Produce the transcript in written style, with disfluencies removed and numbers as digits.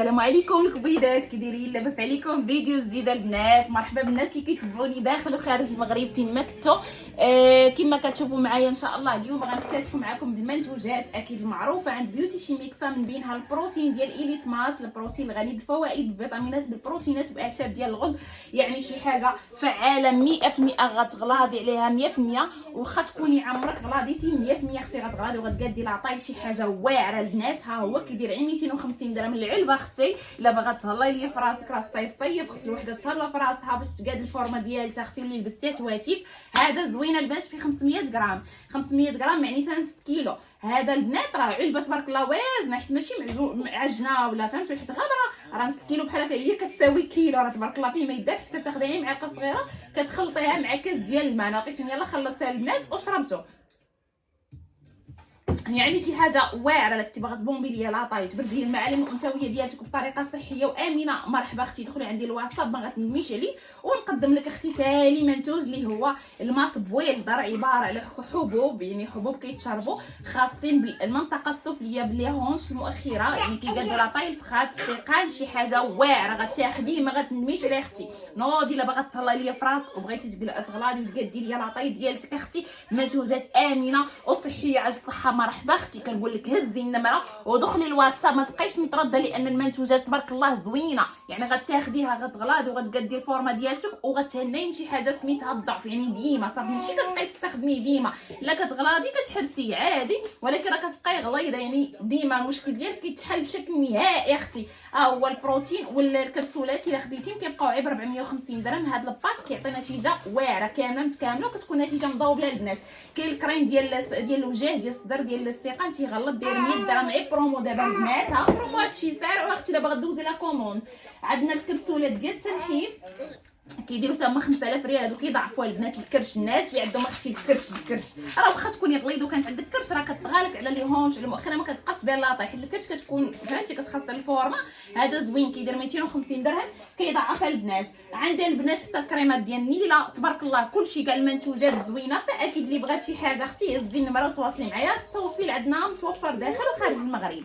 السلام عليكم الكبيدات، كي دايرين؟ لاباس عليكم؟ فيديو جديد البنات. مرحبا بالناس اللي كيتبعوني داخل وخارج المغرب فين ما كنتو. كما كتشوفوا معايا ان شاء الله اليوم غنفتتحوا معكم بالمنتوجات اكيد المعروفه عند بيوتي شيميكسا، من بينها البروتين ديال إليت ماس، البروتين الغني بالفوائد بالفيتامينات بالبروتينات باعشاب ديال الغد، يعني شي حاجه فعاله 100%. غتغلاضي عليها 100%، واخا تكوني عمرك غلاضيتي 100% اختي غتغلاضي وغتقادي لاطاي شي حاجه واعره البنات. ها هو كيدير غير 250 درهم العلبه اختي. الا باغا تهلاي ليا في راسك، راه الصيف صيف، خص الوحده تهلا في راسها باش تقاد الفورمه ديالتها اختي اللي لبستيها تواتيك. هذا زوينه البنات في 500 غرام، 500 غرام معناتها 6 كيلو. هذا البنات راه علبه تبارك الله وازنه، حيت ماشي عجنه ولا فهمتوا، حيت غابره راه 6 كيلو بحال هكا هي كتساوي كيلو، راه تبارك الله فيه ما يدار. حيت كتاخدي غير معلقه صغيره كتخلطيها مع كاس ديال الماء. انا عطيتهم يلاه خلطتها البنات وشربتو، يعني شي حاجه واعره. لك تبغى تبومبي ليا لاطاي تبرزي المعالم الانثويه ديالتك بطريقه صحيه وامنه، مرحبا اختي. دخلي عندي الواتساب ما غتنميش عليه، ونقدم لك اختي تالي منتوج اللي هو الماس بويل دار، عباره على حبوب، يعني حبوب كيتشربوا خاصين بالمنطقه السفليه بالهونش المؤخره، يعني كيقادوا لاطاي الفخاد السيقان. شي حاجه واعره غتاخديه ما غتنميش عليه اختي. نوضي الا باغا تهلا ليا في راسك وبغيتي تغلاضي وتقادي ليا لاطاي ديالتك اختي، منتوجات امنه وصحيه على الصحه. مرحبا اختي، كنقول لك هزي النمره ودخلي الواتساب، ما تبقايش مترده، لان المنتوجات تبارك الله زوينه. يعني غتاخديها غتغلاضي وغتقادي الفورمه ديالتك وغتهني شي حاجه سميتها الضعف، يعني ديما صافي ماشي كتبقاي تستخدميه ديما. لا كتغلاضي كتحبسيه عادي، ولكن راه كتبقاي غليظه، يعني ديما المشكل ديالك كيتحل بشكل نهائي اختي. هو البروتين ولا الكبسولات الا خديتيهم كيبقاو عيب 450 درهم. هذا الباك كيعطي نتيجه واعره كامله متكامله، وكتكون نتيجه مضوبله للبنات. كاين الكريم ديال الوجه ديال الصدر ديال الاستيقان تيغلط، داير 100 درهم عيب برومو دابا البنات. ها برومو هادشي ساعه اختي. الا باغا دوزي لا كوموند، عندنا الكبسولات ديال التنحيف كيديروا تما 5000 ريال. هادو كيضعفوا البنات الكرش. الناس اللي عندهم اختي الكرش راه واخا تكوني غليظ وكانت عندك كرش راه كتغالك على لي هونش المؤخره، ما كتبقاش بها لاطاي، حيت الكرش كتكون فهمتي كتخاص الفورمه. هذا زوين كيدير 250 درهم كيضعف البنات. عندنا البنات حتى الكريمات ديال نيله تبارك الله كلشي كاع المنتوجات زوينه. فاكيد اللي بغات شي حاجه اختي هزي النمره وتواصلي معايا. التوصيل عندنا متوفر داخل وخارج المغرب.